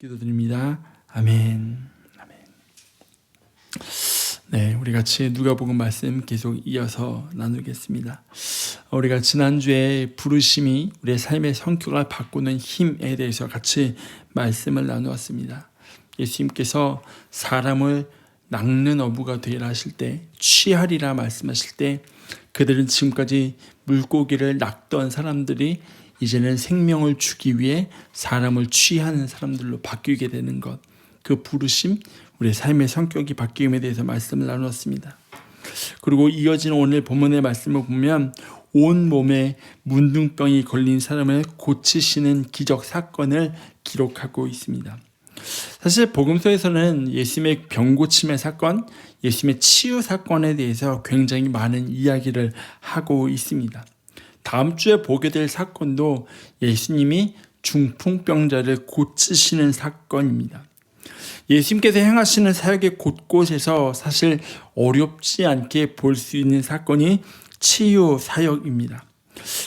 기도드립니다. 아멘. 아멘. 네, 우리 같이 누가복음 말씀 계속 이어서 나누겠습니다. 우리가 지난주에 부르심이 우리의 삶의 성격을 바꾸는 힘에 대해서 같이 말씀을 나누었습니다. 예수님께서 사람을 낚는 어부가 되라 하실 때, 취하리라 말씀하실 때, 그들은 지금까지 물고기를 낚던 사람들이 이제는 생명을 주기 위해 사람을 취하는 사람들로 바뀌게 되는 것, 그 부르심, 우리의 삶의 성격이 바뀜에 대해서 말씀을 나누었습니다. 그리고 이어지는 오늘 본문의 말씀을 보면 온 몸에 문둥병이 걸린 사람을 고치시는 기적 사건을 기록하고 있습니다. 사실 복음서에서는 예수님의 병고침의 사건, 예수님의 치유 사건에 대해서 굉장히 많은 이야기를 하고 있습니다. 다음 주에 보게 될 사건도 예수님이 중풍병자를 고치시는 사건입니다. 예수님께서 행하시는 사역의 곳곳에서 사실 어렵지 않게 볼 수 있는 사건이 치유 사역입니다.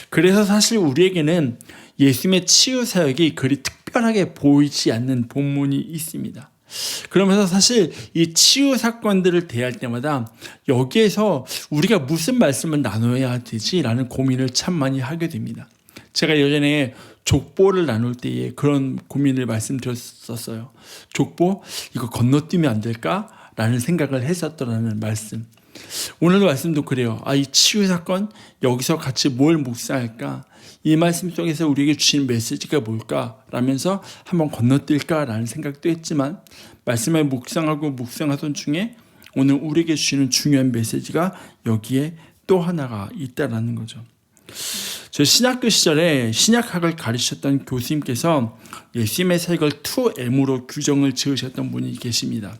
그래서 사실 우리에게는 예수님의 치유 사역이 그리 특별하게 보이지 않는 본문이 있습니다. 그러면서 사실 이 치유 사건들을 대할 때마다 여기에서 우리가 무슨 말씀을 나눠야 되지라는 고민을 참 많이 하게 됩니다. 제가 예전에 족보를 나눌 때에 그런 고민을 말씀드렸었어요. 족보? 이거 건너뛰면 안 될까? 라는 생각을 했었더라는 말씀. 오늘 말씀도 그래요. 이 치유 사건? 여기서 같이 뭘 묵상할까? 이 말씀 속에서 우리에게 주신 메시지가 뭘까? 라면서 한번 건너뛸까? 라는 생각도 했지만 말씀을 묵상하던 중에 오늘 우리에게 주시는 중요한 메시지가 여기에 또 하나가 있다라는 거죠. 저 신학교 시절에 신약학을 가르치셨던 교수님께서 예수님의 사역을 2M으로 규정을 지으셨던 분이 계십니다.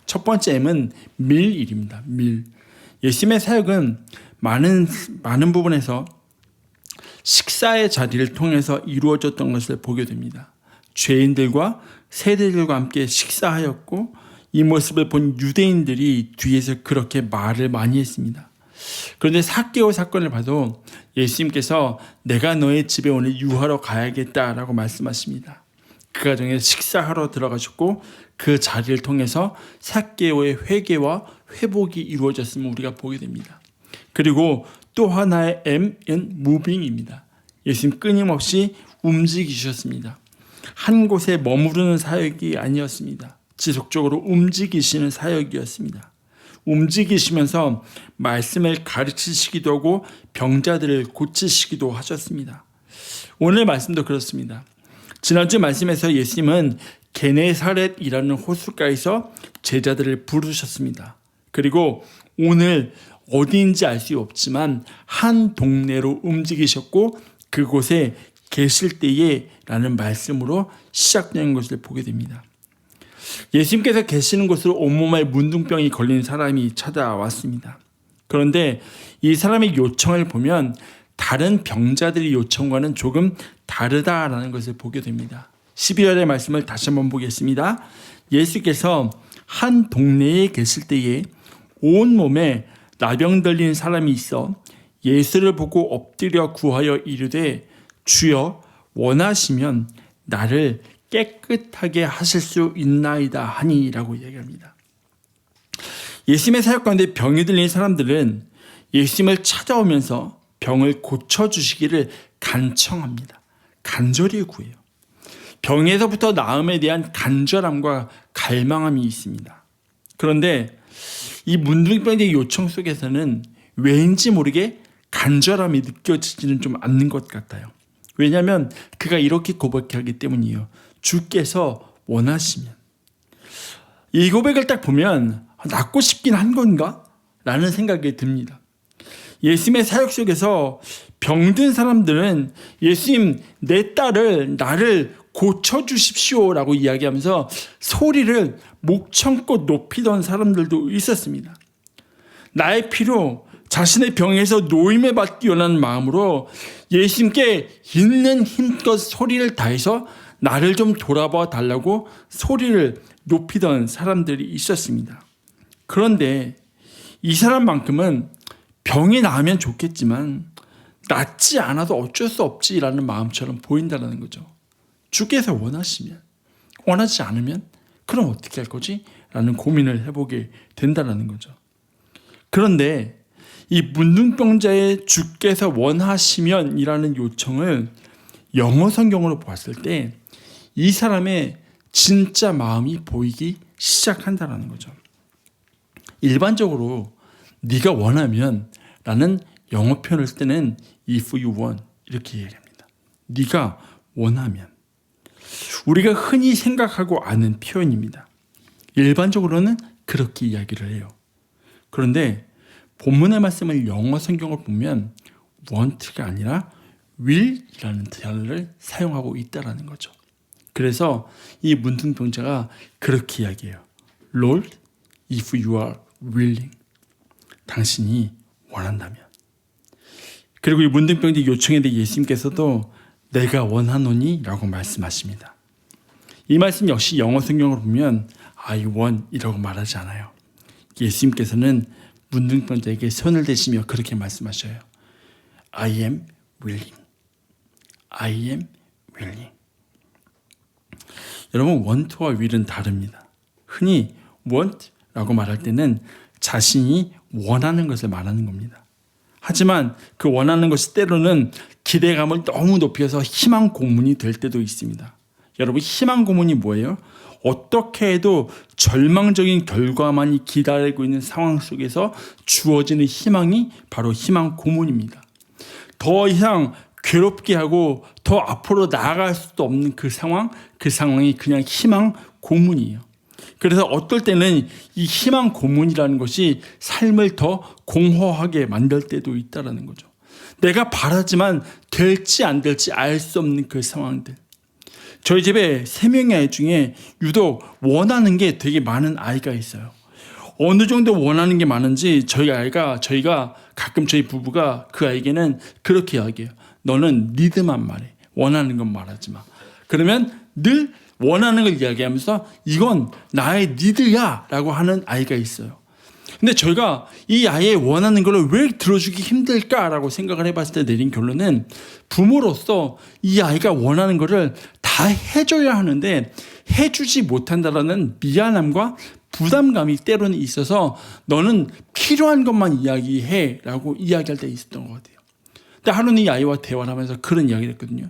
첫 번째 M은 밀일입니다. 밀. 예수님의 사역은 많은 부분에서 식사의 자리를 통해서 이루어졌던 것을 보게 됩니다. 죄인들과 세대들과 함께 식사하였고 이 모습을 본 유대인들이 뒤에서 그렇게 말을 많이 했습니다. 그런데 삭개오 사건을 봐도 예수님께서 내가 너의 집에 오늘 유하러 가야겠다라고 말씀하십니다. 그 가정에 식사하러 들어가셨고 그 자리를 통해서 삭개오의 회개와 회복이 이루어졌음을 우리가 보게 됩니다. 그리고 또 하나의 M은 무빙입니다. 예수님 끊임없이 움직이셨습니다. 한 곳에 머무르는 사역이 아니었습니다. 지속적으로 움직이시는 사역이었습니다. 움직이시면서 말씀을 가르치시기도 하고 병자들을 고치시기도 하셨습니다. 오늘 말씀도 그렇습니다. 지난주 말씀에서 예수님은 게네사렛이라는 호숫가에서 제자들을 부르셨습니다. 그리고 오늘 어디인지 알 수 없지만 한 동네로 움직이셨고 그곳에 계실 때에 라는 말씀으로 시작되는 것을 보게 됩니다. 예수님께서 계시는 곳으로 온몸에 문둥병이 걸린 사람이 찾아왔습니다. 그런데 이 사람의 요청을 보면 다른 병자들의 요청과는 조금 다르다라는 것을 보게 됩니다. 12절의 말씀을 다시 한번 보겠습니다. 예수께서 한 동네에 계실 때에 온몸에 나병 들린 사람이 있어 예수를 보고 엎드려 구하여 이르되 주여 원하시면 나를 깨끗하게 하실 수 있나이다 하니라고 이야기합니다. 예수님의 사역 가운데 병이 들린 사람들은 예수님을 찾아오면서 병을 고쳐주시기를 간청합니다. 간절히 구해요. 병에서부터 나음에 대한 간절함과 갈망함이 있습니다. 그런데 이 문둥병의 요청 속에서는 왠지 모르게 간절함이 느껴지지는 좀 않는 것 같아요. 왜냐하면 그가 이렇게 고백하기 때문이에요. 주께서 원하시면. 이 고백을 딱 보면 낫고 싶긴 한 건가? 라는 생각이 듭니다. 예수님의 사역 속에서 병든 사람들은 예수님 내 딸을 나를 고쳐주십시오 라고 이야기하면서 소리를 목청껏 높이던 사람들도 있었습니다. 나의 피로 자신의 병에서 노임을 받기 원하는 마음으로 예수님께 있는 힘껏 소리를 다해서 나를 좀 돌아봐 달라고 소리를 높이던 사람들이 있었습니다. 그런데 이 사람만큼은 병이 나으면 좋겠지만 낫지 않아도 어쩔 수 없지라는 마음처럼 보인다는 거죠. 주께서 원하시면 원하지 않으면 그럼 어떻게 할 거지? 라는 고민을 해보게 된다는 거죠. 그런데 이 문둥병자의 주께서 원하시면 이라는 요청을 영어 성경으로 보았을 때 이 사람의 진짜 마음이 보이기 시작한다는 거죠. 일반적으로 네가 원하면 라는 영어 표현을 쓸 때는 if you want 이렇게 얘기합니다. 네가 원하면. 우리가 흔히 생각하고 아는 표현입니다. 일반적으로는 그렇게 이야기를 해요. 그런데 본문의 말씀을 영어 성경을 보면 want가 아니라 will이라는 단어를 사용하고 있다는 거죠. 그래서 이 문둥병자가 그렇게 이야기해요. Lord, if you are willing. 당신이 원한다면. 그리고 이 문둥병자의 요청에 대해 예수님께서도 내가 원하노니 라고 말씀하십니다. 이 말씀 역시 영어 성경을 보면 I want 이라고 말하지 않아요. 예수님께서는 문둥병자에게 손을 대시며 그렇게 말씀하셔요. I am willing. I am willing. 여러분, want와 will은 다릅니다. 흔히 want라고 말할 때는 자신이 원하는 것을 말하는 겁니다. 하지만 그 원하는 것이 때로는 기대감을 너무 높여서 희망 고문이 될 때도 있습니다. 여러분, 희망 고문이 뭐예요? 어떻게 해도 절망적인 결과만이 기다리고 있는 상황 속에서 주어지는 희망이 바로 희망 고문입니다. 더 이상 괴롭게 하고 더 앞으로 나아갈 수도 없는 그 상황이 그냥 희망 고문이에요. 그래서 어떨 때는 이 희망 고문이라는 것이 삶을 더 공허하게 만들 때도 있다는 거죠. 내가 바라지만 될지 안 될지 알 수 없는 그 상황들. 저희 집에 3명의 아이 중에 유독 원하는 게 되게 많은 아이가 있어요. 어느 정도 원하는 게 많은지 저희가 가끔 저희 부부가 그 아이에게는 그렇게 이야기해요. 너는 니드만 말해. 원하는 건 말하지 마. 그러면 늘 원하는 걸 이야기하면서 이건 나의 니드야 라고 하는 아이가 있어요. 근데 저희가 이 아이의 원하는 걸 왜 들어주기 힘들까라고 생각을 해봤을 때 내린 결론은 부모로서 이 아이가 원하는 거를 다 해줘야 하는데 해주지 못한다라는 미안함과 부담감이 때로는 있어서 너는 필요한 것만 이야기해 라고 이야기할 때 있었던 것 같아요. 근데 하루는 이 아이와 대화를 하면서 그런 이야기를 했거든요.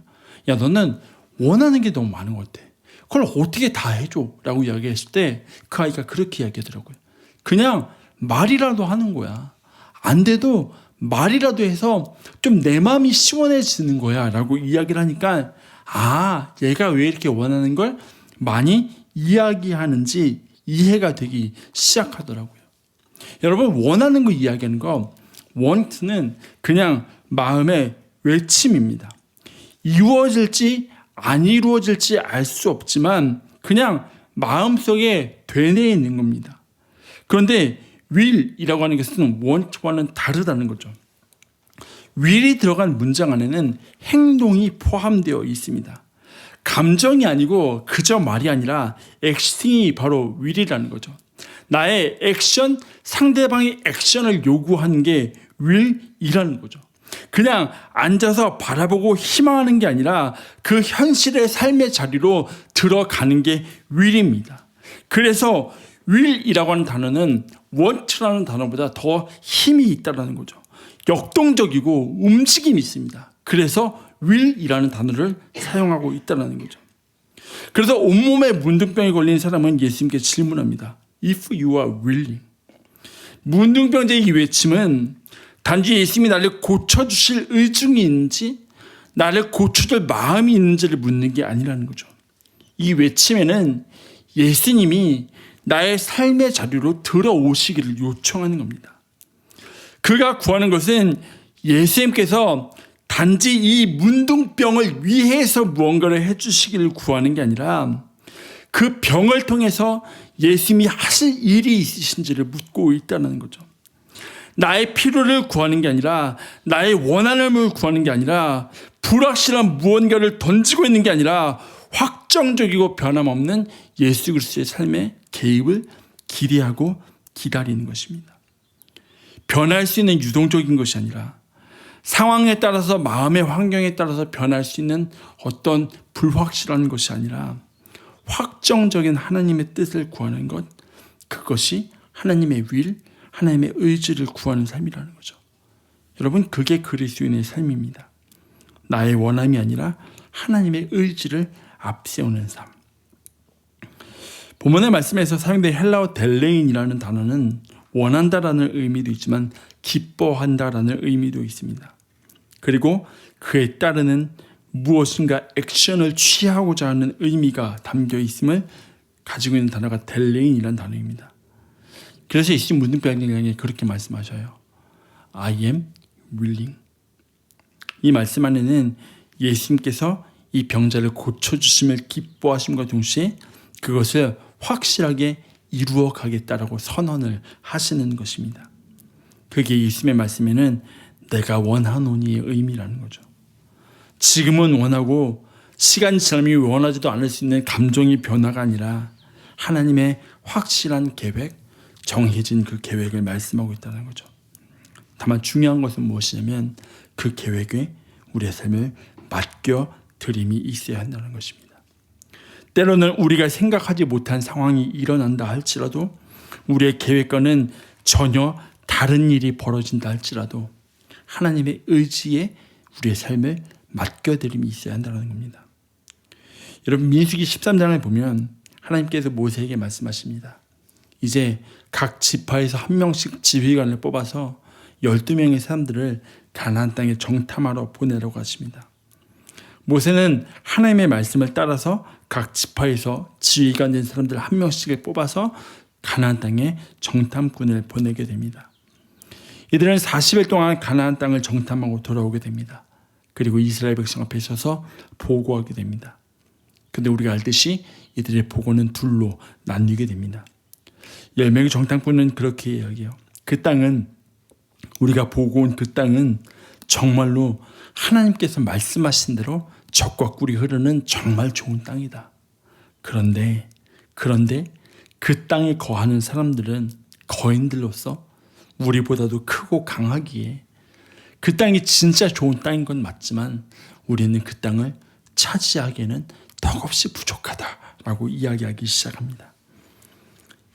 야, 너는 원하는 게 너무 많은 것 같아. 그걸 어떻게 다 해줘? 라고 이야기했을 때 그 아이가 그렇게 이야기하더라고요. 그냥 말이라도 하는 거야. 안 돼도 말이라도 해서 좀 내 마음이 시원해지는 거야 라고 이야기를 하니까 얘가 왜 이렇게 원하는 걸 많이 이야기하는지 이해가 되기 시작하더라고요. 여러분, 원하는 거 이야기하는 거 want는 그냥 마음의 외침입니다. 이루어질지 안 이루어질지 알 수 없지만 그냥 마음속에 되뇌 있는 겁니다. 그런데 will이라고 하는 것은 want와는 다르다는 거죠. will이 들어간 문장 안에는 행동이 포함되어 있습니다. 감정이 아니고 그저 말이 아니라 액션이 바로 will이라는 거죠. 나의 액션, 상대방의 액션을 요구하는 게 will이라는 거죠. 그냥 앉아서 바라보고 희망하는 게 아니라 그 현실의 삶의 자리로 들어가는 게 will입니다. 그래서 will이라고 하는 단어는 want라는 단어보다 더 힘이 있다는 거죠. 역동적이고 움직임이 있습니다. 그래서 will이라는 단어를 사용하고 있다는 거죠. 그래서 온몸에 문둥병이 걸린 사람은 예수님께 질문합니다. If you are willing. 문둥병자의 이 외침은 단지 예수님이 나를 고쳐주실 의중이 있는지 나를 고쳐줄 마음이 있는지를 묻는 게 아니라는 거죠. 이 외침에는 예수님이 나의 삶의 자리로 들어오시기를 요청하는 겁니다. 그가 구하는 것은 예수님께서 단지 이 문둥병을 위해서 무언가를 해주시기를 구하는 게 아니라 그 병을 통해서 예수님이 하실 일이 있으신지를 묻고 있다는 거죠. 나의 필요를 구하는 게 아니라 나의 원하는 구하는 게 아니라 불확실한 무언가를 던지고 있는 게 아니라 확정적이고 변함없는 예수 그리스도의 삶에 개입을 기대하고 기다리는 것입니다. 변할 수 있는 유동적인 것이 아니라 상황에 따라서 마음의 환경에 따라서 변할 수 있는 어떤 불확실한 것이 아니라 확정적인 하나님의 뜻을 구하는 것, 그것이 하나님의 윌, 하나님의 의지를 구하는 삶이라는 거죠. 여러분, 그게 그리스도인의 삶입니다. 나의 원함이 아니라 하나님의 의지를 앞세우는 삶. 본문의 말씀에서 사용된 헬라어 델레인이라는 단어는 원한다라는 의미도 있지만 기뻐한다라는 의미도 있습니다. 그리고 그에 따르는 무엇인가 액션을 취하고자 하는 의미가 담겨 있음을 가지고 있는 단어가 델레인이라는 단어입니다. 그래서 이 문둥병에게 그렇게 말씀하셔요. I am willing. 이 말씀 안에는 예수님께서 이 병자를 고쳐주심을 기뻐하심과 동시에 그것을 확실하게 이루어 가겠다라고 선언을 하시는 것입니다. 그게 예수님의 말씀에는 내가 원하노니의 의미라는 거죠. 지금은 원하고 시간이 지나면 원하지도 않을 수 있는 감정의 변화가 아니라 하나님의 확실한 계획, 정해진 그 계획을 말씀하고 있다는 거죠. 다만 중요한 것은 무엇이냐면 그 계획에 우리의 삶을 맡겨 드림이 있어야 한다는 것입니다. 때로는 우리가 생각하지 못한 상황이 일어난다 할지라도 우리의 계획과는 전혀 다른 일이 벌어진다 할지라도 하나님의 의지에 우리의 삶을 맡겨드림이 있어야 한다는 겁니다. 여러분, 민수기 13장을 보면 하나님께서 모세에게 말씀하십니다. 이제 각 지파에서 한 명씩 지휘관을 뽑아서 12명의 사람들을 가나안 땅에 정탐하러 보내라고 하십니다. 모세는 하나님의 말씀을 따라서 각 지파에서 지휘관 된 사람들 한 명씩을 뽑아서 가나안 땅에 정탐꾼을 보내게 됩니다. 이들은 40일 동안 가나안 땅을 정탐하고 돌아오게 됩니다. 그리고 이스라엘 백성 앞에 서서 보고하게 됩니다. 그런데 우리가 알듯이 이들의 보고는 둘로 나뉘게 됩니다. 10명의 정탐꾼은 그렇게 이야기해요. 그 땅은, 우리가 보고 온 그 땅은 정말로 하나님께서 말씀하신 대로 젖과 꿀이 흐르는 정말 좋은 땅이다. 그런데 그 땅에 거하는 사람들은 거인들로서 우리보다도 크고 강하기에 그 땅이 진짜 좋은 땅인 건 맞지만 우리는 그 땅을 차지하기에는 턱없이 부족하다라고 이야기하기 시작합니다.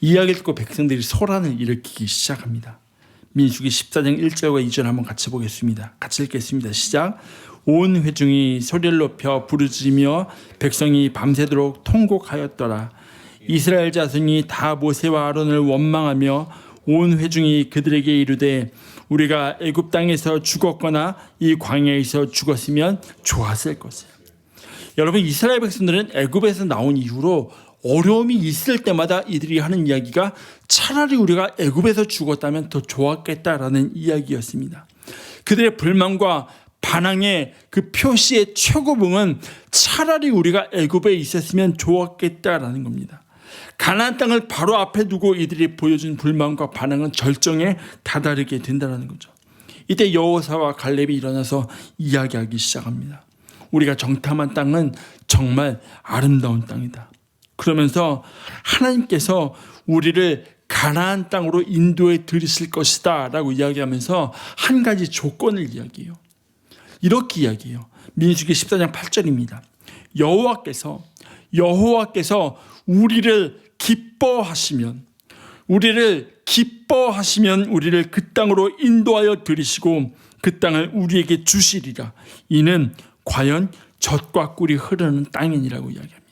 이 이야기를 듣고 백성들이 소란을 일으키기 시작합니다. 민수기 14장 1절과 2절 한번 같이 보겠습니다. 같이 읽겠습니다. 시작. 온 회중이 소리를 높여 부르짖으며 백성이 밤새도록 통곡하였더라. 이스라엘 자손이 다 모세와 아론을 원망하며 온 회중이 그들에게 이르되 우리가 애굽 땅에서 죽었거나 이 광야에서 죽었으면 좋았을 것이에요. 여러분, 이스라엘 백성들은 애굽에서 나온 이후로 어려움이 있을 때마다 이들이 하는 이야기가 차라리 우리가 애굽에서 죽었다면 더 좋았겠다라는 이야기였습니다. 그들의 불만과 반항의 그 표시의 최고봉은 차라리 우리가 애굽에 있었으면 좋았겠다라는 겁니다. 가나안 땅을 바로 앞에 두고 이들이 보여준 불만과 반항은 절정에 다다르게 된다는 거죠. 이때 여호사와 갈렙이 일어나서 이야기하기 시작합니다. 우리가 정탐한 땅은 정말 아름다운 땅이다. 그러면서 하나님께서 우리를 가나안 땅으로 인도해 들이실 것이다 라고 이야기하면서 한 가지 조건을 이야기해요. 이렇게 이야기해요. 민수기 14장 8절입니다. 여호와께서 우리를 기뻐하시면 우리를 그 땅으로 인도하여 들이시고 그 땅을 우리에게 주시리라. 이는 과연 젖과 꿀이 흐르는 땅이니라고 이야기합니다.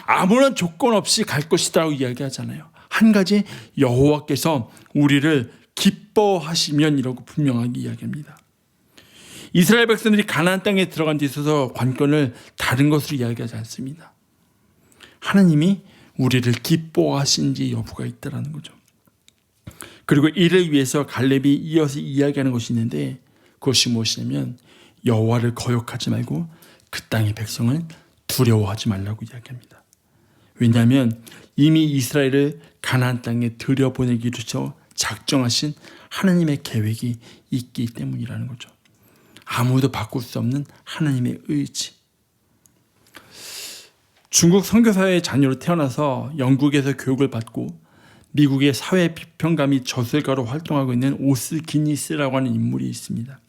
아무런 조건 없이 갈 것이라고 이야기하잖아요. 한 가지, 여호와께서 우리를 기뻐하시면 이라고 분명하게 이야기합니다. 이스라엘 백성들이 가나안 땅에 들어간 데 있어서 관건을 다른 것으로 이야기하지 않습니다. 하나님이 우리를 기뻐하신지 여부가 있다는 거죠. 그리고 이를 위해서 갈렙이 이어서 이야기하는 것이 있는데 그것이 무엇이냐면 여호와를 거역하지 말고 그 땅의 백성을 두려워하지 말라고 이야기합니다. 왜냐하면 이미 이스라엘을 가나안 땅에 들여보내기로 작정하신 하나님의 계획이 있기 때문이라는 거죠. 아무도 바꿀 수 없는 하나님의 의지. 중국 선교사의 자녀로 태어나서 영국에서 교육을 받고 미국의 사회 비평가 및 저술가로 활동하고 있는 오스 기니스라고 하는 인물이 있습니다.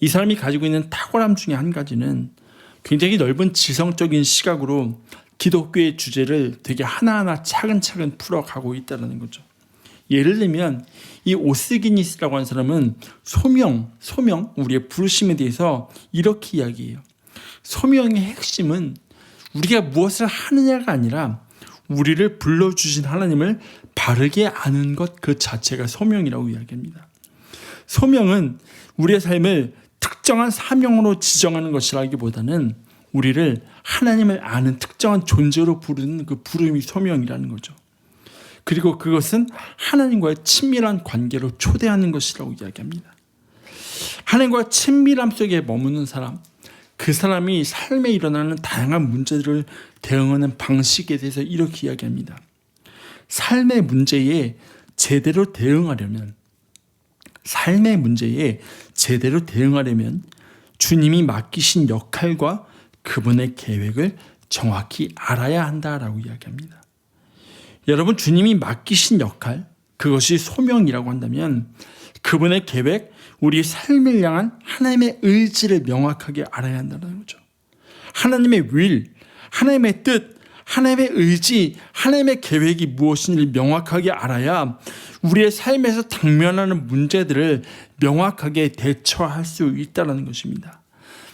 이 사람이 가지고 있는 탁월함 중에 한 가지는 굉장히 넓은 지성적인 시각으로 기독교의 주제를 되게 하나하나 차근차근 풀어가고 있다는 거죠. 예를 들면 이 오스기니스라고 하는 사람은 소명, 우리의 부르심에 대해서 이렇게 이야기해요. 소명의 핵심은 우리가 무엇을 하느냐가 아니라 우리를 불러주신 하나님을 바르게 아는 것 그 자체가 소명이라고 이야기합니다. 소명은 우리의 삶을 특정한 사명으로 지정하는 것이라기보다는 우리를 하나님을 아는 특정한 존재로 부르는 그 부름이 소명이라는 거죠. 그리고 그것은 하나님과의 친밀한 관계로 초대하는 것이라고 이야기합니다. 하나님과의 친밀함 속에 머무는 사람, 그 사람이 삶에 일어나는 다양한 문제들을 대응하는 방식에 대해서 이렇게 이야기합니다. 삶의 문제에 제대로 대응하려면 주님이 맡기신 역할과 그분의 계획을 정확히 알아야 한다라고 이야기합니다. 여러분, 주님이 맡기신 역할, 그것이 소명이라고 한다면 그분의 계획, 우리 삶을 향한 하나님의 의지를 명확하게 알아야 한다는 거죠. 하나님의 윌, 하나님의 뜻, 하나님의 의지, 하나님의 계획이 무엇인지를 명확하게 알아야 우리의 삶에서 당면하는 문제들을 명확하게 대처할 수 있다는 것입니다.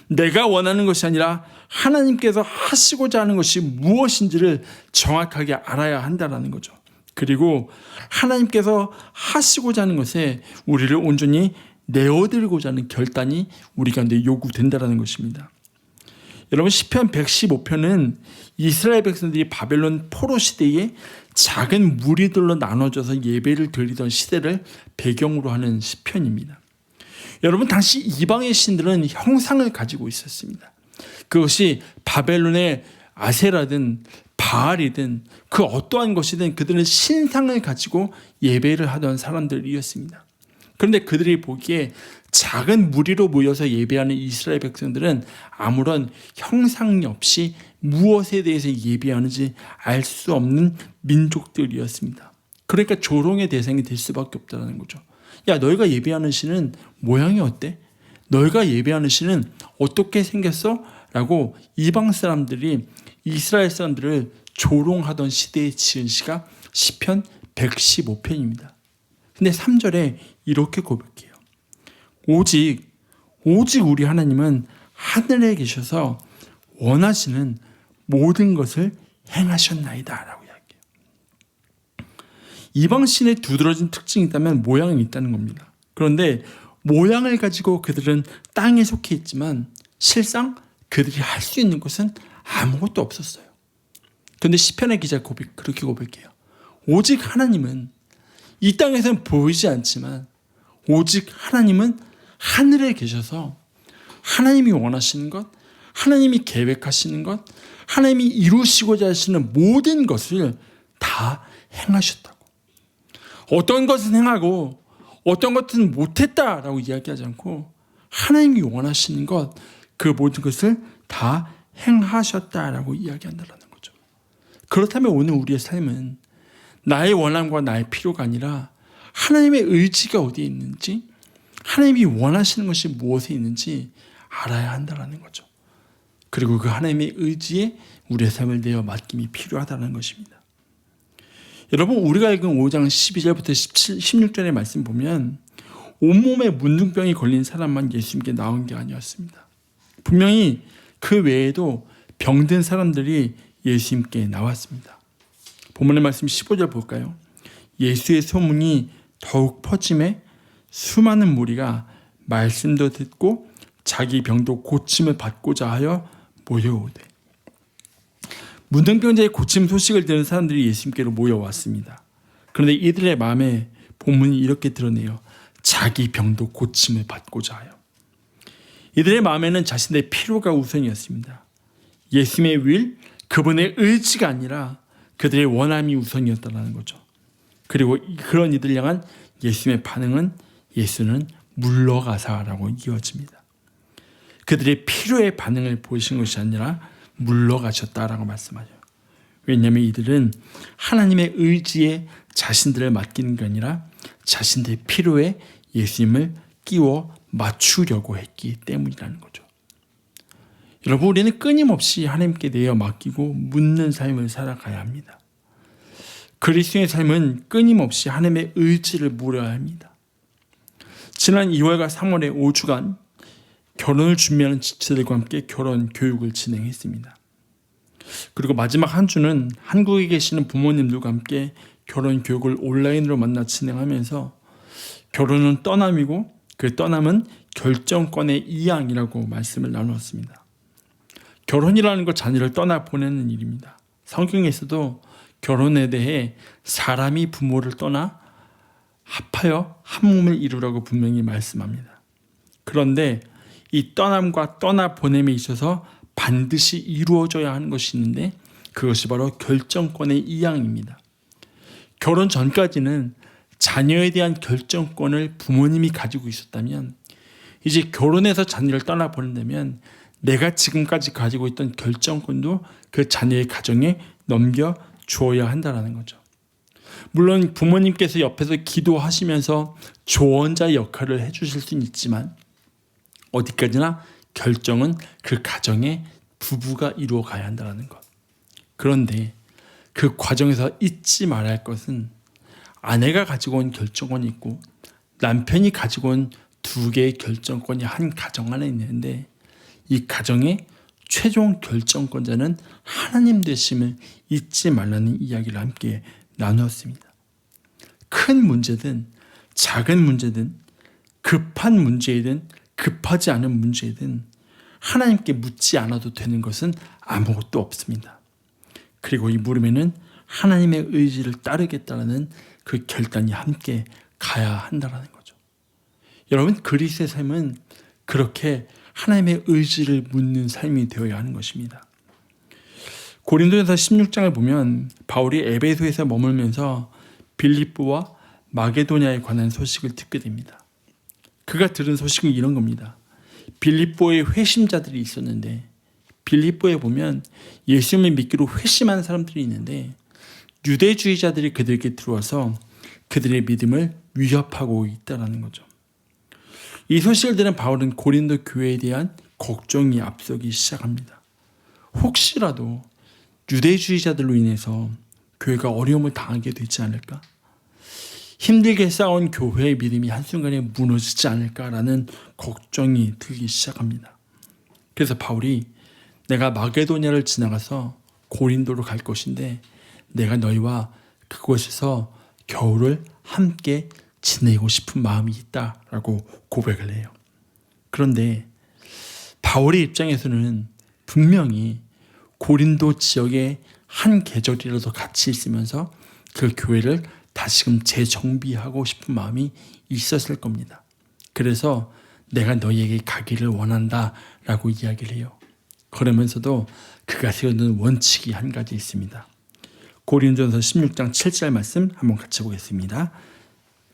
내가 원하는 것이 아니라 하나님께서 하시고자 하는 것이 무엇인지를 정확하게 알아야 한다는 거죠. 그리고 하나님께서 하시고자 하는 것에 우리를 온전히 내어드리고자 하는 결단이 우리 가운데 요구된다는 것입니다. 여러분, 시편 115편은 이스라엘 백성들이 바벨론 포로 시대에 작은 무리들로 나눠져서 예배를 드리던 시대를 배경으로 하는 시편입니다. 여러분, 당시 이방의 신들은 형상을 가지고 있었습니다. 그것이 바벨론의 아세라든 바알이든 그 어떠한 것이든 그들은 신상을 가지고 예배를 하던 사람들이었습니다. 그런데 그들이 보기에 작은 무리로 모여서 예배하는 이스라엘 백성들은 아무런 형상이 없이 무엇에 대해서 예배하는지 알 수 없는 민족들이었습니다. 그러니까 조롱의 대상이 될 수밖에 없다는 거죠. 야, 너희가 예배하는 신은 모양이 어때? 너희가 예배하는 신은 어떻게 생겼어? 라고 이방 사람들이 이스라엘 사람들을 조롱하던 시대에 지은 시가 시편 115편입니다. 근데 3절에 이렇게 고백해요. 오직 우리 하나님은 하늘에 계셔서 원하시는 모든 것을 행하셨나이다 라고 이야기해요. 이방신에 두드러진 특징이 있다면 모양이 있다는 겁니다. 그런데 모양을 가지고 그들은 땅에 속해 있지만 실상 그들이 할 수 있는 것은 아무것도 없었어요. 그런데 시편의 기자 그렇게 고백해요. 오직 하나님은 이 땅에서는 보이지 않지만 오직 하나님은 하늘에 계셔서 하나님이 원하시는 것, 하나님이 계획하시는 것, 하나님이 이루시고자 하시는 모든 것을 다 행하셨다고. 어떤 것은 행하고 어떤 것은 못했다라고 이야기하지 않고 하나님이 원하시는 것, 그 모든 것을 다 행하셨다라고 이야기한다는 거죠. 그렇다면 오늘 우리의 삶은 나의 원함과 나의 필요가 아니라 하나님의 의지가 어디에 있는지, 하나님이 원하시는 것이 무엇에 있는지 알아야 한다는 거죠. 그리고 그 하나님의 의지에 우리의 삶을 내어 맡김이 필요하다는 것입니다. 여러분, 우리가 읽은 5장 12절부터 16절의 말씀 보면 온몸에 문둥병이 걸린 사람만 예수님께 나온 게 아니었습니다. 분명히 그 외에도 병든 사람들이 예수님께 나왔습니다. 본문의 말씀 15절 볼까요? 예수의 소문이 더욱 퍼짐에 수많은 무리가 말씀도 듣고 자기 병도 고침을 받고자 하여 모여오되. 문둥병자의 고침 소식을 들은 사람들이 예수님께로 모여왔습니다. 그런데 이들의 마음에 본문이 이렇게 드러내요. 자기 병도 고침을 받고자 하여. 이들의 마음에는 자신의 필요가 우선이었습니다. 예수님의 윌, 그분의 의지가 아니라 그들의 원함이 우선이었다는 거죠. 그리고 그런 이들 향한 예수님의 반응은 예수는 물러가사라고 이어집니다. 그들의 필요의 반응을 보이신 것이 아니라 물러가셨다라고 말씀하죠. 왜냐하면 이들은 하나님의 의지에 자신들을 맡기는 게 아니라 자신들의 필요에 예수님을 끼워 맞추려고 했기 때문이라는 거죠. 여러분, 우리는 끊임없이 하나님께 내어 맡기고 묻는 삶을 살아가야 합니다. 그리스도의 삶은 끊임없이 하나님의 의지를 물어야 합니다. 지난 2월과 3월에 5주간 결혼을 준비하는 지체들과 함께 결혼 교육을 진행했습니다. 그리고 마지막 한 주는 한국에 계시는 부모님들과 함께 결혼 교육을 온라인으로 만나 진행하면서 결혼은 떠남이고 그 떠남은 결정권의 이양이라고 말씀을 나누었습니다. 결혼이라는 것 자녀를 떠나보내는 일입니다. 성경에서도 결혼에 대해 사람이 부모를 떠나 합하여 한 몸을 이루라고 분명히 말씀합니다. 그런데 이 떠남과 떠나보냄에 있어서 반드시 이루어져야 하는 것이 있는데 그것이 바로 결정권의 이양입니다. 결혼 전까지는 자녀에 대한 결정권을 부모님이 가지고 있었다면 이제 결혼해서 자녀를 떠나보낸다면 내가 지금까지 가지고 있던 결정권도 그 자녀의 가정에 넘겨주어야 한다는 거죠. 물론 부모님께서 옆에서 기도하시면서 조언자 역할을 해주실 수는 있지만 어디까지나 결정은 그 가정의 부부가 이루어 가야 한다는 것. 그런데 그 과정에서 잊지 말아야 할 것은 아내가 가지고 온 결정권이 있고 남편이 가지고 온 두 개의 결정권이 한 가정 안에 있는데 이 가정의 최종 결정권자는 하나님 되심을 잊지 말라는 이야기를 함께 나누었습니다. 큰 문제든 작은 문제든 급한 문제이든 급하지 않은 문제이든 하나님께 묻지 않아도 되는 것은 아무것도 없습니다. 그리고 이 물음에는 하나님의 의지를 따르겠다는 그 결단이 함께 가야 한다는 거죠. 여러분, 그리스도의 삶은 그렇게 하나님의 의지를 묻는 삶이 되어야 하는 것입니다. 고린도전서 16장을 보면 바울이 에베소에서 머물면서 빌립보와 마게도냐에 관한 소식을 듣게 됩니다. 그가 들은 소식은 이런 겁니다. 빌립보에 회심자들이 있었는데 빌립보에 보면 예수님을 믿기로 회심한 사람들이 있는데 유대주의자들이 그들에게 들어와서 그들의 믿음을 위협하고 있다는 거죠. 이 소식을 들은 바울은 고린도 교회에 대한 걱정이 앞서기 시작합니다. 혹시라도 유대주의자들로 인해서 교회가 어려움을 당하게 되지 않을까? 힘들게 쌓아온 교회의 믿음이 한순간에 무너지지 않을까라는 걱정이 들기 시작합니다. 그래서 바울이 내가 마게도냐를 지나가서 고린도로 갈 것인데 내가 너희와 그곳에서 겨울을 함께 지내고 싶은 마음이 있다라고 고백을 해요. 그런데 바울의 입장에서는 분명히 고린도 지역에 한 계절이라도 같이 있으면서 그 교회를 다시금 재정비하고 싶은 마음이 있었을 겁니다. 그래서 내가 너희에게 가기를 원한다라고 이야기를 해요. 그러면서도 그가 세우는 원칙이 한 가지 있습니다. 고린도전서 16장 7절 말씀 한번 같이 보겠습니다.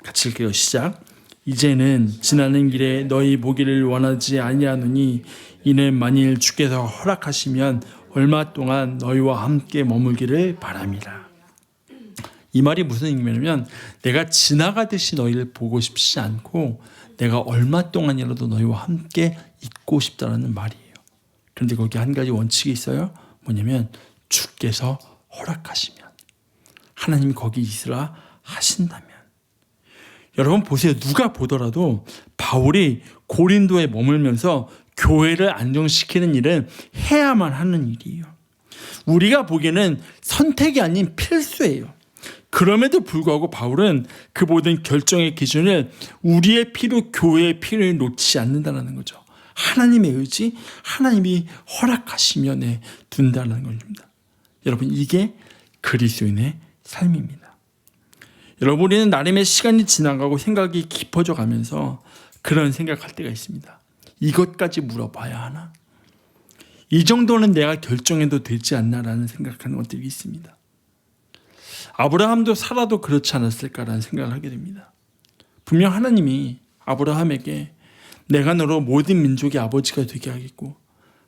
같이 읽게요. 시작. 이제는 지나는 길에 너희 보기를 원하지 아니하노니 이는 만일 주께서 허락하시면 얼마 동안 너희와 함께 머물기를 바랍니다. 이 말이 무슨 의미냐면 내가 지나가듯이 너희를 보고 싶지 않고 내가 얼마 동안이라도 너희와 함께 있고 싶다는 말이에요. 그런데 거기 한 가지 원칙이 있어요. 뭐냐면 주께서 허락하시면, 하나님이 거기 있으라 하신다면. 여러분 보세요. 누가 보더라도 바울이 고린도에 머물면서 교회를 안정시키는 일은 해야만 하는 일이에요. 우리가 보기에는 선택이 아닌 필수예요. 그럼에도 불구하고 바울은 그 모든 결정의 기준을 우리의 피로 교회의 피를 놓지 않는다는 거죠. 하나님의 의지, 하나님이 허락하시면 둔다는 겁니다. 여러분, 이게 그리스도인의 삶입니다. 여러분, 우리는 나름의 시간이 지나가고 생각이 깊어져 가면서 그런 생각할 때가 있습니다. 이것까지 물어봐야 하나? 이 정도는 내가 결정해도 되지 않나라는 생각하는 것들이 있습니다. 아브라함도 사라도 그렇지 않았을까라는 생각을 하게 됩니다. 분명 하나님이 아브라함에게 내가 너로 모든 민족의 아버지가 되게 하겠고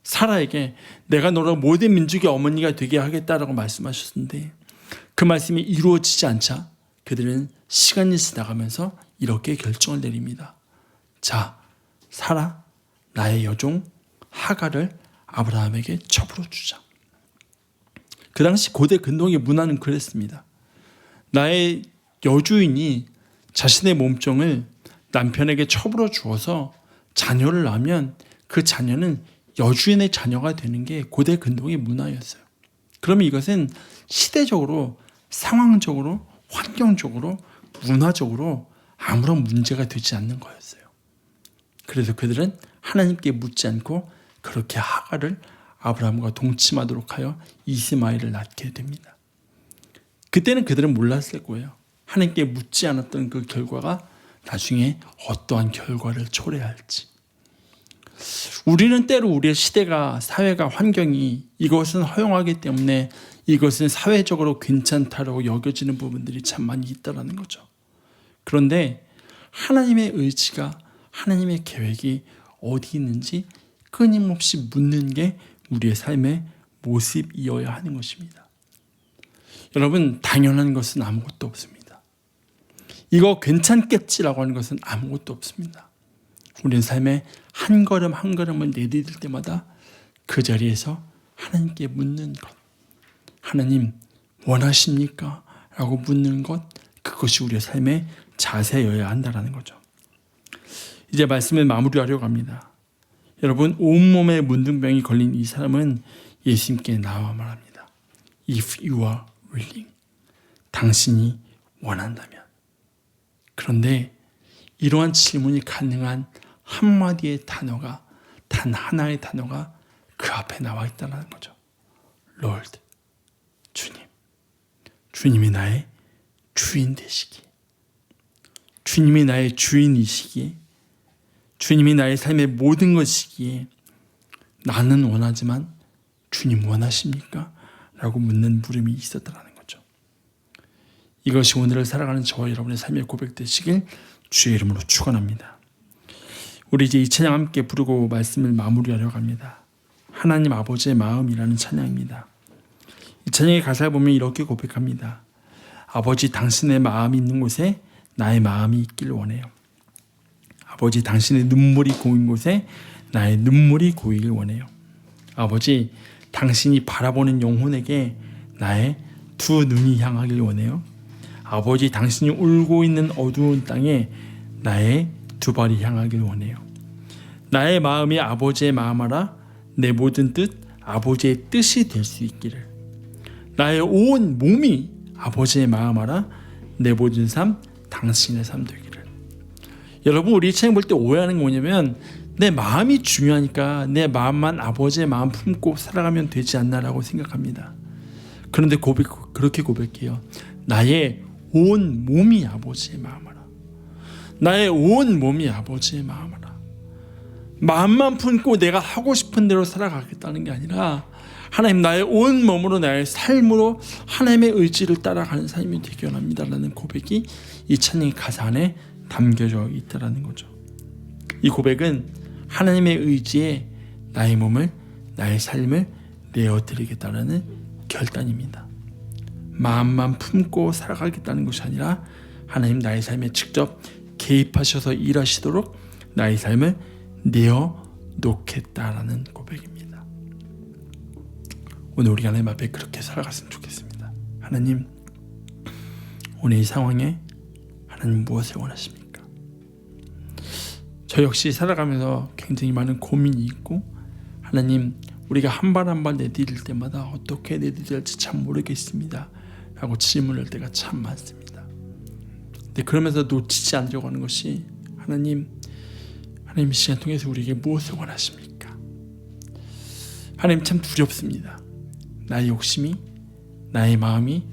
사라에게 내가 너로 모든 민족의 어머니가 되게 하겠다라고 말씀하셨는데 그 말씀이 이루어지지 않자 그들은 시간이 지나가면서 이렇게 결정을 내립니다. 자, 사라, 나의 여종 하갈을 아브라함에게 첩으로 주자. 그 당시 고대 근동의 문화는 그랬습니다. 나의 여주인이 자신의 몸종을 남편에게 첩으로 주어서 자녀를 낳으면 그 자녀는 여주인의 자녀가 되는 게 고대 근동의 문화였어요. 그러면 이것은 시대적으로, 상황적으로, 환경적으로, 문화적으로 아무런 문제가 되지 않는 거였어요. 그래서 그들은 하나님께 묻지 않고 그렇게 하갈을 아브라함과 동침하도록 하여 이스마엘을 낳게 됩니다. 그때는 그들은 몰랐을 거예요. 하나님께 묻지 않았던 그 결과가 나중에 어떠한 결과를 초래할지. 우리는 때로 우리의 시대가, 사회가, 환경이 이것은 허용하기 때문에 이것은 사회적으로 괜찮다라고 여겨지는 부분들이 참 많이 있다는 거죠. 그런데 하나님의 의지가, 하나님의 계획이 어디 있는지 끊임없이 묻는 게 우리의 삶의 모습이어야 하는 것입니다. 여러분, 당연한 것은 아무것도 없습니다. 이거 괜찮겠지라고 하는 것은 아무것도 없습니다. 우리는 삶의 한 걸음 한 걸음을 내디딜 때마다 그 자리에서 하나님께 묻는 것, 하나님 원하십니까? 라고 묻는 것, 그것이 우리의 삶의 자세여야 한다는 거죠. 이제 말씀을 마무리하려고 합니다. 여러분, 온몸에 문둥병이 걸린 이 사람은 예수님께 나와 말합니다. If you are willing, 당신이 원한다면. 그런데 이러한 질문이 가능한 한마디의 단어가, 단 하나의 단어가 그 앞에 나와 있다는 거죠. Lord, 주님. 주님이 나의 주인 되시기, 주님이 나의 주인이시기에, 주님이 나의 삶의 모든 것이기에 나는 원하지만 주님 원하십니까? 라고 묻는 물음이 있었다는 거죠. 이것이 오늘을 살아가는 저와 여러분의 삶의 고백 되시길 주의 이름으로 축원합니다. 우리 이제 이 찬양 함께 부르고 말씀을 마무리하려고 합니다. 하나님 아버지의 마음이라는 찬양입니다. 이 찬양의 가사를 보면 이렇게 고백합니다. 아버지, 당신의 마음이 있는 곳에 나의 마음이 있길 원해요. 아버지, 당신의 눈물이 고인 곳에 나의 눈물이 고이길 원해요. 아버지, 당신이 바라보는 영혼에게 나의 두 눈이 향하길 원해요. 아버지, 당신이 울고 있는 어두운 땅에 나의 두 발이 향하길 원해요. 나의 마음이 아버지의 마음하라, 내 모든 뜻 아버지의 뜻이 될 수 있기를. 나의 온 몸이 아버지의 마음하라, 내 모든 삶 당신의 삶 되기를. 여러분, 우리 이 책 볼 때 오해하는 게 뭐냐면 내 마음이 중요하니까 내 마음만 아버지의 마음 품고 살아가면 되지 않나라고 생각합니다. 그런데 그렇게 고백해요. 나의 온 몸이 아버지의 마음하라. 나의 온 몸이 아버지의 마음하라. 마음만 품고 내가 하고 싶은 대로 살아가겠다는 게 아니라 하나님, 나의 온 몸으로, 나의 삶으로 하나님의 의지를 따라가는 삶이 되기 원합니다라는 고백이 이 찬양의 가사 안에 담겨져 있다는 거죠. 이 고백은 하나님의 의지에 나의 몸을, 나의 삶을 내어드리겠다는 결단입니다. 마음만 품고 살아가겠다는 것이 아니라 하나님, 나의 삶에 직접 개입하셔서 일하시도록 나의 삶을 내어놓겠다라는 고백입니다. 오늘 우리가 하나님 앞에 그렇게 살아갔으면 좋겠습니다. 하나님, 오늘 이 상황에 하나님 무엇을 원하십니까? 저 역시 살아가면서 굉장히 많은 고민이 있고, 하나님, 우리가 한 발 한 발 내디딜 때마다 어떻게 내디뎌야 할지 참 모르겠습니다 라고 질문할 때가 참 많습니다. 근데 그러면서 놓치지 않으려고 하는 것이 하나님 이 시간 통해서 우리에게 무엇을 원하십니까? 하나님, 참 두렵습니다. 나의 욕심이, 나의 마음이,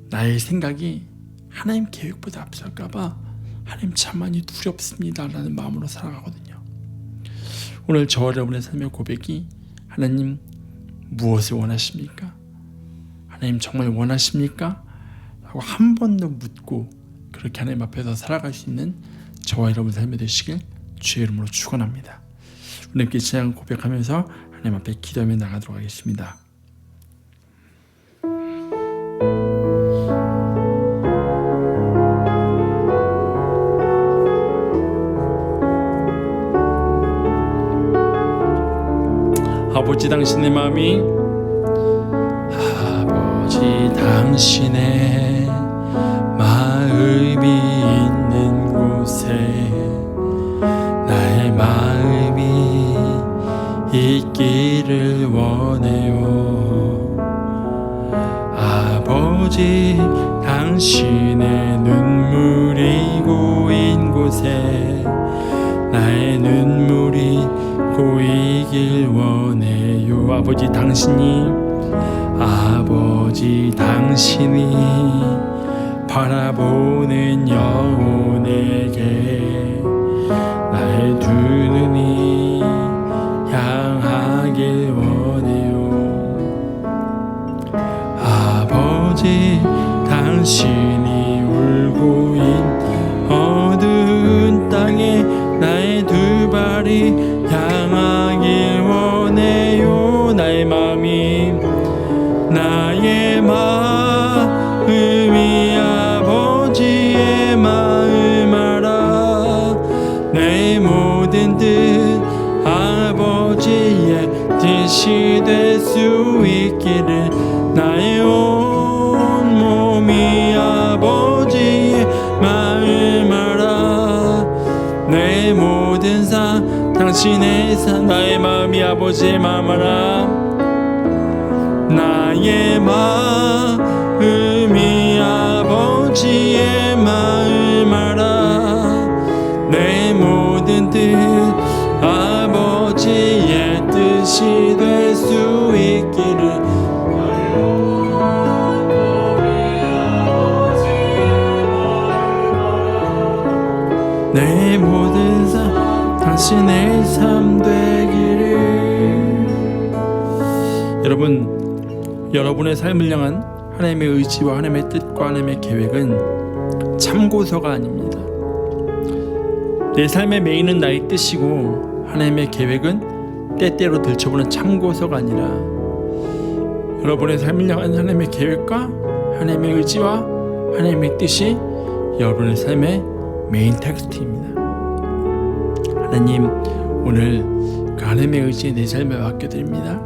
나의 생각이 하나님 계획보다 앞설까봐 하나님 참 많이 두렵습니다 라는 마음으로 살아가거든요. 오늘 저와 여러분의 삶의 고백이 하나님 무엇을 원하십니까? 하나님 정말 원하십니까? 라고 한 번 더 묻고 그렇게 하나님 앞에서 살아갈 수 있는 저와 여러분 삶이 되시길 주의 이름으로 축원합니다. 오늘 함께 찬양 고백하면서 하나님 앞에 기도하며 나가도록 하겠습니다. 아버지 당신의 마음이 아버지 당신의 마음이 있는 곳에 나의 마음이 있기를 원해요. 아버지 당신의 눈물이 고인 곳에 나의 눈물이 고이길 원해요. 아버지 당신이 바라보는 영혼에게 나의 두 눈이 향하길 원해요. 아버지 당신이 울고 있는 어두운 땅에 나의 두 발이 향하길 원해요. 나의 마음이 아버지의 마음 알아. 내 모든 뜻 아버지의 뜻이 될 수 있기를 나의 온 몸이 아버지의 마음 알아. 내 모든 삶 당신의 삶 나의 마음이 아버지의 마음 알아. 나의 마음이 아버지의 마음 알아. 내 모든 뜻 아버지의 뜻이 될 수 있기를 내 모든 삶 당신의 삶 되기를. 여러분의 삶을 향한 하나님의 의지와 하나님의 뜻과 하나님의 계획은 참고서가 아닙니다. 내 삶의 메인은 나의 뜻이고 하나님의 계획은 때때로 들춰보는 참고서가 아니라 여러분의 삶을 향한 하나님의 계획과 하나님의 의지와 하나님의 뜻이 여러분의 삶의 메인 텍스트입니다. 하나님, 오늘 그 하나님의 의지에 내 삶을 맡겨드립니다.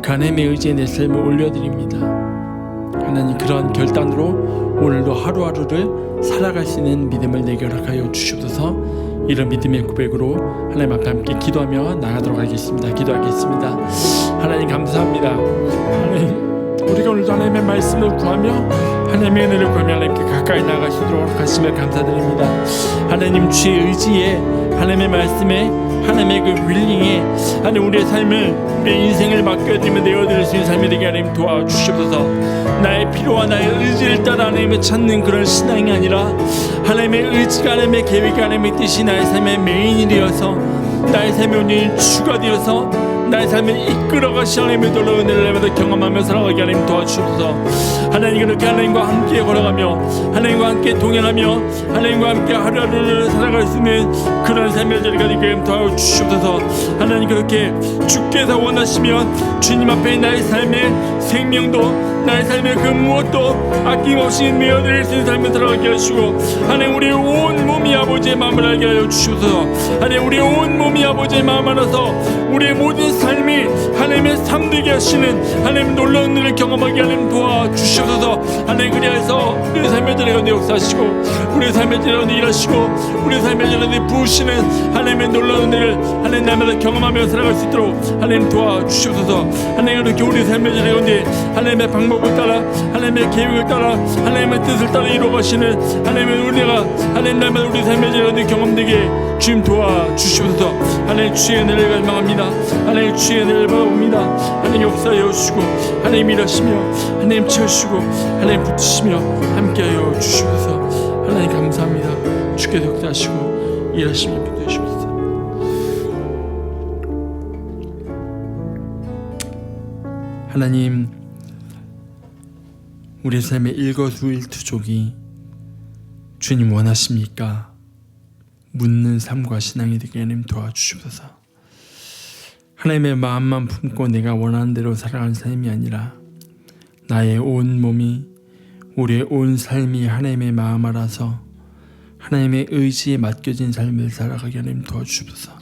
그 하나님의 의지에 내 삶을 올려드립니다. 하나님, 그런 결단으로 오늘도 하루하루를 살아갈 수 있는 믿음을 내게 허락하여 주시옵소서. 이런 믿음의 고백으로 하나님 앞에 함께 기도하며 나가도록 하겠습니다. 기도하겠습니다. 하나님 감사합니다. 하나님, 우리가 오늘도 하나님의 말씀을 구하며 하나님의 은혜를 구하며 하나님께 가까이 나아갈 수 있도록 하심을 감사드립니다. 하나님, 주의 의지에 하나님의 말씀에 하나님의 그 윌링에 하나님 우리의 삶을 우리의 인생을 맡겨드리며 내어드릴 수 있는 삶이 되게 하나님 도와주시옵소서. 나의 필요와 나의 의지를 따라 하나님을 찾는 그런 신앙이 아니라 하나님의 의지가 하나님의 계획이 하나님의 뜻이 나의 삶의 메인이 되어서 나의 삶의 온전히 주가 되어서 나의 삶을 이끌어가시 하나님의 놀라운 은혜를 날마다 경험하며 살아가게 하나님 도와주셔서 하나님 그렇게 하나님과 함께 걸어가며 하나님과 함께 동행하며 하나님과 함께 하루하루를 살아갈 수 있는 그런 삶의 자리가 되게 도와주시옵소서. 하나님 그렇게 주께서 원하시면 주님 앞에 나의 삶의 생명도 나의 삶의 그 무엇도 아낌없이 내어드릴 수 있는 삶을 살아가게 하시고 하나님 우리의 온 몸이 아버지의 마음을 알게 하여 주시옵소서. 하나님 우리의 온 몸이 아버지의 마음 알아서 우리의 모든 삶이 하나님의 삶 되게 하시는 하나님 놀라운 일을 경험하게 하나님 도와주시옵소서. 하나님 그리하여서 우리의 삶의 자리 가운데 역사하시고 우리의 삶의 자리 가운데 일하시고 우리의 삶의 자리 가운데 부으시는 하나님의 놀라운 일을 하나님 날마다 경험하며 살아갈 수 있도록 하나님 도와주시옵소서. 하나님 그렇게 우리의 삶의 자리 가운데 하나님의 방법을 따라 하나님의 계획을 따라 하나님의 뜻을 따라 이루어가시는 하나님의 은혜가 하나님 날마다 우리 삶의 자리 가운데 경험되게 주님 도와주시옵소서. 하나님 주의 은혜를 갈망합니다. 하나님 주의 은혜를 바라봅니다. 하나님 역사하여 주시고 하나님 일하시며 하나님 채우시고 하나님 붙이시며 함께하여 주시옵소서. 하나님 감사합니다. 주께서 역사하시고 일하시며 붙이시옵소서. 하나님 우리 삶의 일거수일투족이 주님 원하십니까? 묻는 삶과 신앙이 되게 하나님 도와주시옵소서. 하나님의 마음만 품고 내가 원하는 대로 살아가는 삶이 아니라 나의 온 몸이 우리의 온 삶이 하나님의 마음 알아서 하나님의 의지에 맡겨진 삶을 살아가게 하나님 도와주시옵소서.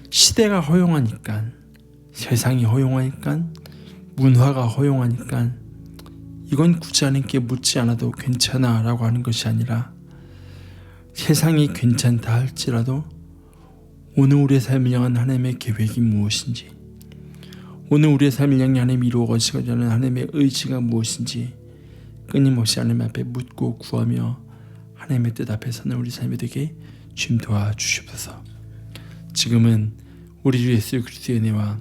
시대가 허용하니까 세상이 허용하니까, 문화가 허용하니까 이건 굳이 하나님께 묻지 않아도 괜찮아 라고 하는 것이 아니라, 세상이 괜찮다 할지라도 오늘 우리의 삶을 향한 하나님의 계획이 무엇인지, 오늘 우리의 삶을 향해 하나님이 이루어가시고자 하는 하나님의 의지가 무엇인지 끊임없이 하나님 앞에 묻고 구하며 하나님의 뜻 앞에 서는 우리 삶이 되게 주님 도와주시옵소서. 지금은 우리 주 예수 그리스도의 은혜와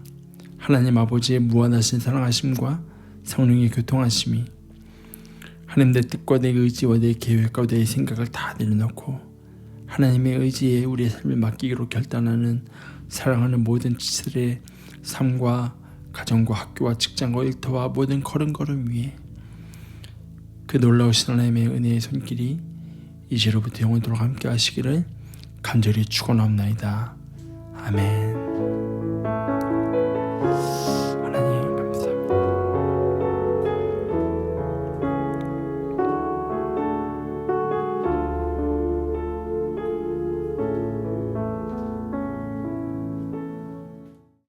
하나님 아버지의 무한하신 사랑하심과 성령의 교통하심이 하나님 내 뜻과 내 의지와 내 계획과 내 생각을 다 내려놓고 하나님의 의지에 우리의 삶을 맡기기로 결단하는 사랑하는 모든 지체들의 삶과 가정과 학교와 직장과 일터와 모든 걸음걸음 위에 그 놀라우신 하나님의 은혜의 손길이 이제로부터 영원토록 함께 하시기를 간절히 축원하옵나이다. 아멘.